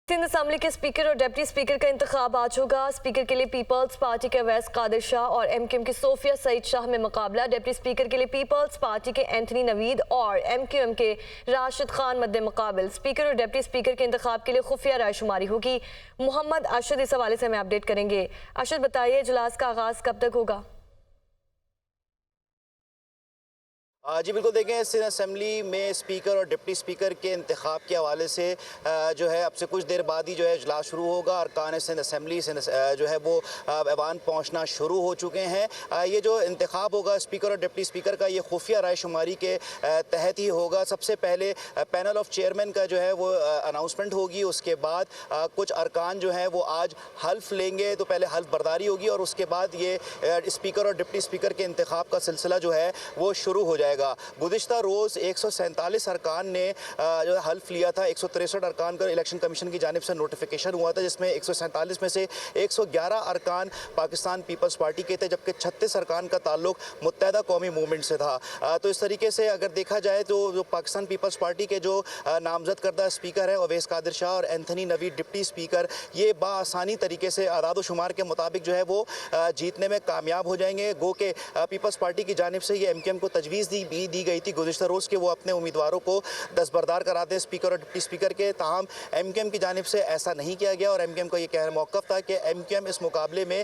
Sindh assembly के speaker और deputy speaker का इंतखाब आज होगा। स्पीकर के लिए पीपल्स पार्टी के अवैस कादिर शाह और एमक्यूएम की सोफिया सईद शाह में मुकाबला। डिप्टी स्पीकर के लिए पीपल्स पार्टी के एंथनी नवीद और एमक्यूएम के राशिद खान मद्दे मुकाबिल। स्पीकर और डिप्टी स्पीकर के इंतखाब के लिए खुफिया रायशुमारी होगी। मोहम्मद अरशद इस हवाले से हमें अपडेट करेंगे। अरशद बताइए, इजलास का आगाज कब तक होगा? जी बिल्कुल, देखें सिंध असम्बली में स्पीकर और डिप्टी स्पीकर के इंतखाब के हवाले से जो है अब से कुछ देर बाद ही जो है इजलास शुरू होगा। अरकान सिंध असम्बली जो है वो ऐवान पहुंचना शुरू हो चुके हैं। ये जो इंतखाब होगा स्पीकर और डिप्टी स्पीकर का, ये खुफिया रायशुमारी के तहत ही होगा। सबसे पहले पैनल ऑफ चेयरमैन का जो है वो अनाउंसमेंट होगी। उसके बाद कुछ अरकान जो हैं वो आज हल्फ लेंगे, तो पहले हल्फ बर्दारी होगी और उसके बाद ये स्पीकर और डिप्टी स्पीकर के इंतखाब का सिलसिला जो है वो शुरू हो जाएगा। गुज़िश्ता रोज़ 147 अरकान ने जो है हल्फ लिया था। 163 अरकान का इलेक्शन कमीशन की जानिब से नोटिफिकेशन हुआ था, जिसमें 147 में से 111 अरकान पाकिस्तान पीपल्स पार्टी के थे, जबकि 36 अरकान का ताल्लुक मुत्तहदा कौमी मूवमेंट से था। तो इस तरीके से अगर देखा जाए तो जो पाकिस्तान पीपल्स पार्टी के जो नामजद करदा स्पीकर है अवैस कादिर शाह और एंथनी नवीद डिप्टी स्पीकर, ये बाआसानी तरीके से आदाद शुमार के मुताबिक जो है वो जीतने में कामयाब हो जाएंगे। गो के पीपल्स पार्टी की जानिब से ये एमक्यूएम को तजवीज़ दी गई थी गुज़िश्ता रोज़ के वो अपने उम्मीदवारों को दस्तबरदार करा दें स्पीकर और डिप्टी स्पीकर के। ताहम एमक्यूएम की जानिब से ऐसा नहीं किया गया और एमक्यूएम का ये कहना मौक़िफ़ था कि एमक्यूएम इस मुकाबले में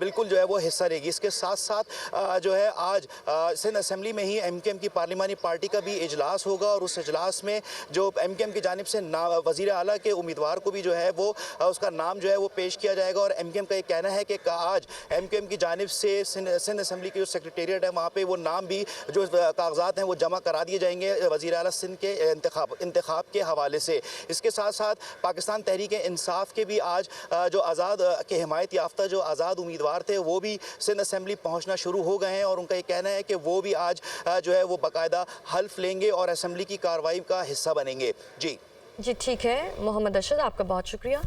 बिल्कुल जो है वो हिस्सा लेगी। इसके साथ साथ जो है आज सिंध असम्बली में ही एमक्यूएम की पार्लिमानी पार्टी का भी इजलास होगा और उस इजलास में जो एमक्यूएम की जानिब से वज़ीर आला के उम्मीदवार को भी जो है वो उसका नाम जो है वो पेश किया जाएगा। और एमक्यूएम का ये कहना है कि आज एमक्यूएम की जानिब से सिंध असम्बली की जो सेक्रेटेरिएट है वहाँ पर वो नाम भी जो कागजात हैं वो जमा करा दिए जाएंगे वज़ीर आला सिंध के इंतखाब के हवाले से। इसके साथ साथ पाकिस्तान तहरीक इंसाफ के भी आज जो आज़ाद के हिमायत याफ्ता जो आज़ाद उम्मीदवार थे वो भी सिंध असम्बली पहुंचना शुरू हो गए हैं और उनका ये कहना है कि वो भी आज जो है वो बाकायदा हल्फ लेंगे और असम्बली की कार्रवाई का हिस्सा बनेंगे। जी ठीक है मोहम्मद अरशद, आपका बहुत शुक्रिया।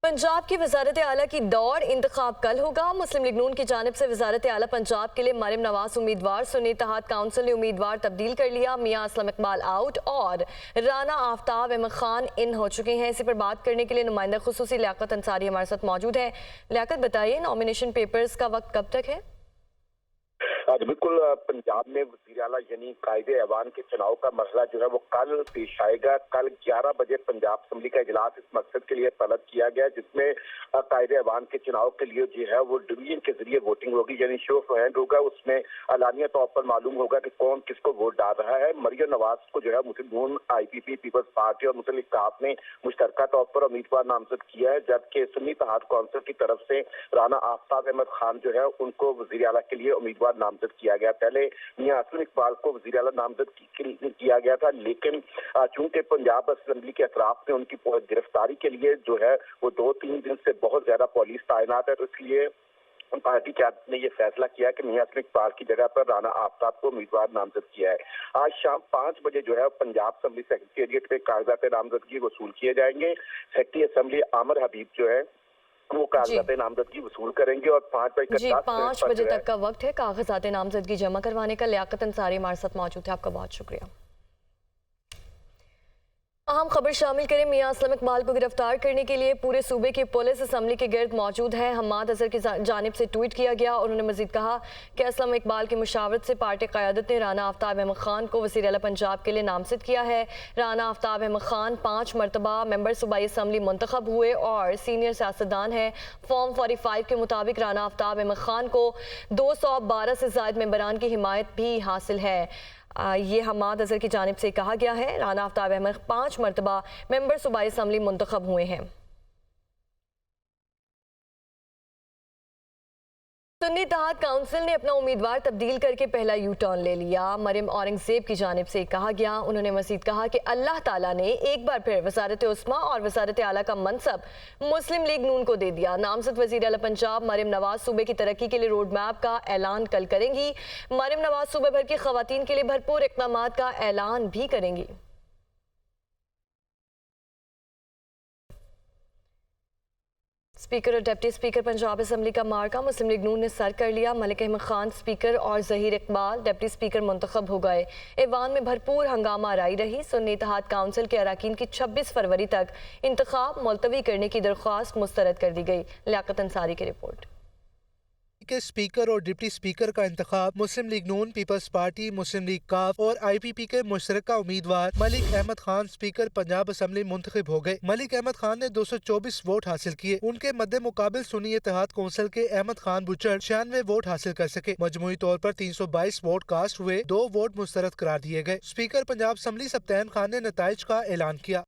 पंजाब की वजारत आला की दौड़ इंतखाब कल होगा। मुस्लिम लीग नून की जानिब से वजारत आला पंजाब के लिए मरियम नवाज उम्मीदवार, सुन्नी इत्तेहाद काउंसिल ने उम्मीदवार तब्दील कर लिया। मियां असलम इकबाल आउट और राना आफ्ताब अहमद खान इन हो चुके हैं। इसी पर बात करने के लिए नुमाइंदा खुसूसी लियाकत अंसारी हमारे साथ मौजूद है। लियाकत बताइए, नॉमिनेशन पेपर्स का वक्त कब तक है? बिल्कुल, पंजाब में वज़ीर आला यानी कायदे ऐवान के चुनाव का मसला जो है वो कल पेश आएगा। कल 11 बजे पंजाब असम्बली का इजलास इस मकसद के लिए तलब किया गया, जिसमें कायदे ऐवान के चुनाव के लिए जो है वो डिवीजन के जरिए वोटिंग होगी, यानी शो ऑफ हैंड होगा। उसमें अलानिया तौर पर मालूम होगा कि कौन किसको वोट डाल रहा है। मरियम नवाज को जो है मुस्लिम नून, IPP, पीपल्स पार्टी और मुस्लिम इत्तेहाद ने मुश्तरका तौर पर उम्मीदवार नामजद किया है, जबकि सुन्नी इत्तेहाद काउंसिल की तरफ से राना आफ्ताब अहमद खान जो है उनको वज़ीर आला के लिए उम्मीदवार नामजद किया गया। पहले मियां असलम इकबाल को वज़ीर आला नामजद किया गया था, लेकिन चूंकि पंजाब असम्बली के अतराफ में उनकी गिरफ्तारी के लिए जो है वो 2-3 दिन से बहुत ज्यादा पुलिस तैनात है, तो इसलिए पार्टी क्यादत ने यह फैसला किया कि मियां असलम इकबाल की जगह पर राना आफ्ताब को उम्मीदवार नामजद किया है। आज शाम 5 बजे जो है पंजाब असम्बली सेक्रेटेरिएट में कागजात नामजदगी वसूल किए जाएंगे। सेक्रेटरी असम्बली आमिर हबीब जो है वो कागजात नामजदगी वसूल करेंगे और 5 बजे तक का वक्त है कागजात नामजदगी जमा करवाने का। लियाकत अंसारी हमारे साथ मौजूद है, आपका बहुत शुक्रिया। अहम खबर शामिल करें, मियां असलम इकबाल को गिरफ्तार करने के लिए पूरे सूबे की पुलिस असम्बली के गिर्द मौजूद है। हम्माद अजहर की जानिब से ट्वीट किया गया और उन्होंने मजीद कहा कि असलम इकबाल की मुशावरत से पार्टी क़यादत ने राना आफ्ताब अहमद खान को वज़ीर आला पंजाब के लिए नामजद किया है। राना आफ्ताब अहमद खान 5 मरतबा मेंबर सूबाई असम्बली मुंतखब हुए और सीनियर सियासतदान है। फॉर्म 45 के मुताबिक राना आफ्ताब अहमद खान को 212 से ज़ायद मेंबरान की हिमायत भी हासिल है। ये हम्माद अजहर की जानिब से कहा गया है। राना आफ्ताब अहमद 5 मरतबा मेंबर सूबाई असम्बली मुंतखब हुए हैं। सुन्नी इत्तेहाद काउंसिल ने अपना उम्मीदवार तब्दील करके पहला यू टर्न ले लिया। मरियम औरंगजेब की जानिब से कहा गया, उन्होंने मजीद कहा कि अल्लाह ताला ने एक बार फिर वज़ारत उस्मा और वज़ारत आला का मनसब मुस्लिम लीग नून को दे दिया। नामजद वज़ीर आला पंजाब मरियम नवाज सूबे की तरक्की के लिए रोड मैप का ऐलान कल करेंगी। मरियम नवाज सूबे भर की ख़वातीन के लिए भरपूर इक़दामात का ऐलान भी करेंगी। स्पीकर और डिप्टी स्पीकर पंजाब असम्बली का मार्का मुस्लिम लीग नून ने सर कर लिया। मलिक अहमद खान स्पीकर और जहीर इकबाल डिप्टी स्पीकर मुंतखब हो गए। ऐवान में भरपूर हंगामा राई रही। सुन्नी इत्तेहाद काउंसिल के अरकान की 26 फरवरी तक इंतखाब मुलतवी करने की दरख्वास्त मुस्तरद कर दी गई। लियाकत अंसारी की रिपोर्ट। के स्पीकर और डिप्टी स्पीकर का इंतखाब मुस्लिम लीग नून, पीपल्स पार्टी, मुस्लिम लीग काफ और IPP के मुशतरका उम्मीदवार मलिक अहमद खान स्पीकर पंजाब असम्बली मुंतखब हो गए। मलिक अहमद खान ने 224 वोट हासिल किए। उनके मद्दे मुकाबिल सुन्नी इत्तेहाद कौंसिल के अहमद खान बुचड़ 96 वोट हासिल कर सके। मजमूई तौर पर 322 वोट कास्ट हुए, 2 वोट मुस्तरद करार दिए गए। स्पीकर पंजाब असम्बली सब्तैन खान ने नताइज का ऐलान किया।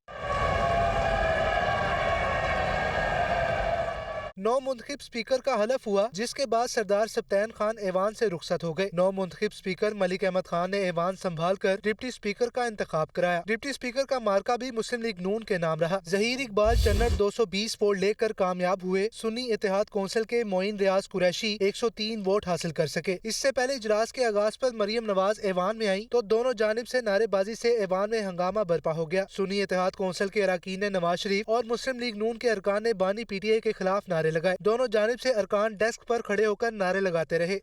9 मुंतखब स्पीकर का हलफ हुआ, जिसके बाद सरदार सब्तैन खान ऐवान से रुखसत हो गए। 9 मुंतखब स्पीकर मलिक अहमद खान ने ऐवान संभाल कर डिप्टी स्पीकर का इंतखाब कराया। डिप्टी स्पीकर का मार्का भी मुस्लिम लीग नून के नाम रहा। जहीर इकबाल जन्नत 220 वोट लेकर कामयाब हुए। सुन्नी इत्तेहाद कौंसिल के मोइन रियाज कुरैशी 103 वोट हासिल कर सके। इससे पहले इजलास के आगाज पर मरियम नवाज ऐवान में आई तो दोनों जानिब से नारेबाजी से ऐवान में हंगामा बरपा हो गया। सुन्नी इत्तेहाद कौंसिल के अरकान ने नवाज शरीफ और मुस्लिम लीग नून के अरकान ने बानी PTI के खिलाफ नारे लगाए। दोनों जानिब से अरकान डेस्क पर खड़े होकर नारे लगाते रहे।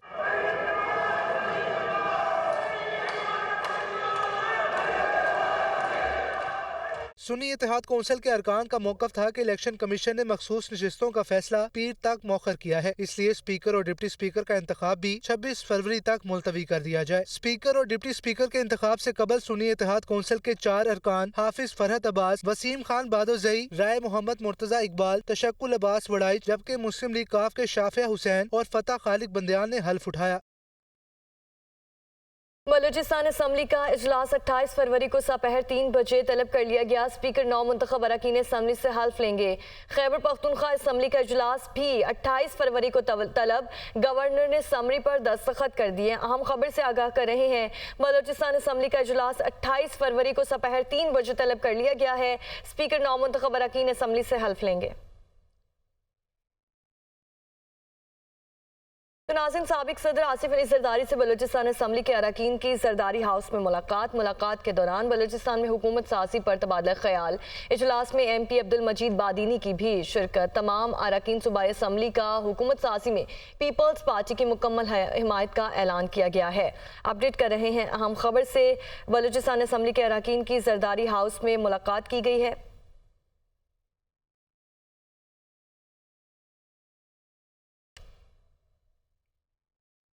सुन्नी इत्तेहाद कौंसिल के अरकान का मौकफ था कि इलेक्शन कमीशन ने मखसूस नशिस्तों का फैसला पीर तक मौखर किया है, इसलिए स्पीकर और डिप्टी स्पीकर का इंतखाब भी 26 फरवरी तक मुलतवी कर दिया जाए। स्पीकर और डिप्टी स्पीकर के इंतखाब से कबल सुन्नी इत्तेहाद कौंसिल के 4 अरकान हाफिज फरहत अब्बास, वसीम खान बादोजई, राय मोहम्मद मुर्तजा इकबाल, तशक्कुल अब्बास वड़ाई, जबकि मुस्लिम लीग काफ के शाफिया हुसैन और फतह खालिक बंदियान ने हल्फ उठाया। बलूचिस्तान असम्बली का इजलास 28 फरवरी को दोपहर 3 बजे तलब कर लिया गया। स्पीकर 9 मुंतखब अरकान असम्बली से हल्फ लेंगे। खैबर पख्तूनख्वा असम्बली का इजलास भी 28 फरवरी को तलब। गवर्नर ने समरी पर दस्तखत कर दिए। अहम खबर से आगाह कर रहे हैं, बलूचिस्तान असम्बली का इजलास 28 फरवरी को दोपहर 3 बजे तलब कर लिया गया है। स्पीकर 9 मुंतखब अरकान असम्बली से हल्फ लेंगे। तो नाज़रीन, साबिक सदर आसिफ अली जरदारी से बलूचिस्तान असम्बली के अरकान की जरदारी हाउस में मुलाकात के दौरान बलूचिस्तान में हुकूमत साजी पर तबादला ख्याल। इजलास में MP अब्दुल मजीद बादीनी की भी शिरकत। तमाम अरकान सूबाई असम्बली का हुकूमत साजी में पीपल्स पार्टी की मुकम्मल हिमायत का ऐलान किया गया है। अपडेट कर रहे हैं अहम खबर से, बलूचिस्तान असम्बली के अरकान की जरदारी हाउस में मुलाकात की गई है।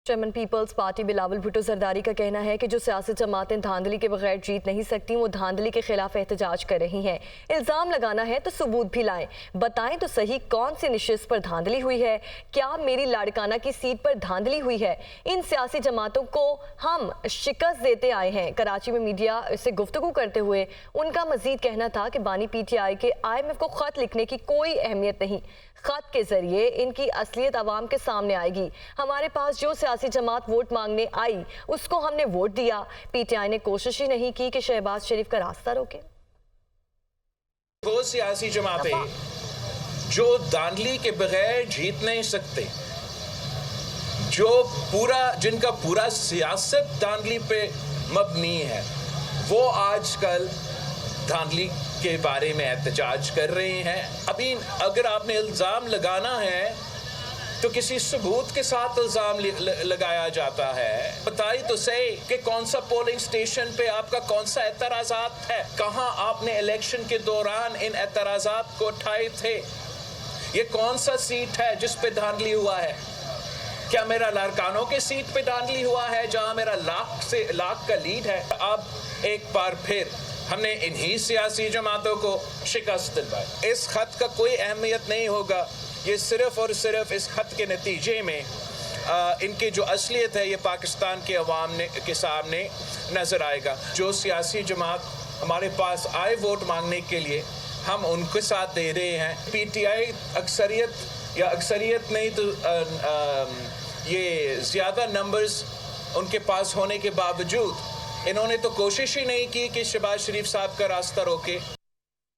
चेयरमैन पीपल्स पार्टी बिलावल भुट्टो जरदारी का कहना है कि जो सियासी जमातें धांधली के बगैर जीत नहीं सकती, वो धांधली के खिलाफ एहतजाज कर रही हैं। इल्ज़ाम लगाना है तो सबूत भी लाएं, बताएं तो सही कौन सी नशिस्त पर धांधली हुई है, क्या मेरी लाड़काना की सीट पर धांधली हुई है। इन सियासी जमातों को हम शिकस्त देते आए हैं। कराची में मीडिया से गुफ्तगू करते हुए उनका मजीद कहना था कि बानी PTI के IMF को खत लिखने की कोई अहमियत नहीं। खत के जरिए इनकी असलियत आवाम के सामने आएगी। हमारे पास जो सियासी जमात वोट मांगने आई उसको हमने वोट दिया। PTI ने कोशिश ही नहीं की कि शहबाज शरीफ का रास्ता रोके। वो सियासी जमातें जो धांधली के बगैर जीत नहीं सकते, जिनका पूरा सियासत धांधली पे मबनी है, वो आजकल धांधली के बारे में एहतजाज कर रहे हैं। अभी अगर आपने इल्ज़ाम लगाना है तो किसी सबूत के साथ इल्ज़ाम लगाया जाता है। बताइए तो सही कि कौन सा पोलिंग स्टेशन पे आपका कौन सा एतराज़ात है, कहां आपने इलेक्शन के दौरान इन एतराज़ात को उठाए थे, ये कौन सा सीट है जिस पे धांधली हुआ है। क्या मेरा लाड़कानों के सीट पे धांधली हुआ है जहां मेरा लाख का लीड है। अब एक बार फिर हमने इन्हीं सियासी जमातों को शिकस्त दिलवाई। इस खत का कोई अहमियत नहीं होगा, ये सिर्फ और सिर्फ इस खत के नतीजे में इनकी जो असलियत है ये पाकिस्तान के अवाम के सामने नज़र आएगा। जो सियासी जमात हमारे पास आए वोट मांगने के लिए, हम उनके साथ दे रहे हैं। PTI अक्सरियत नहीं तो ये ज़्यादा नंबर्स उनके पास होने के बावजूद इन्होंने तो कोशिश ही नहीं की कि शहबाज शरीफ साहब का रास्ता रोके।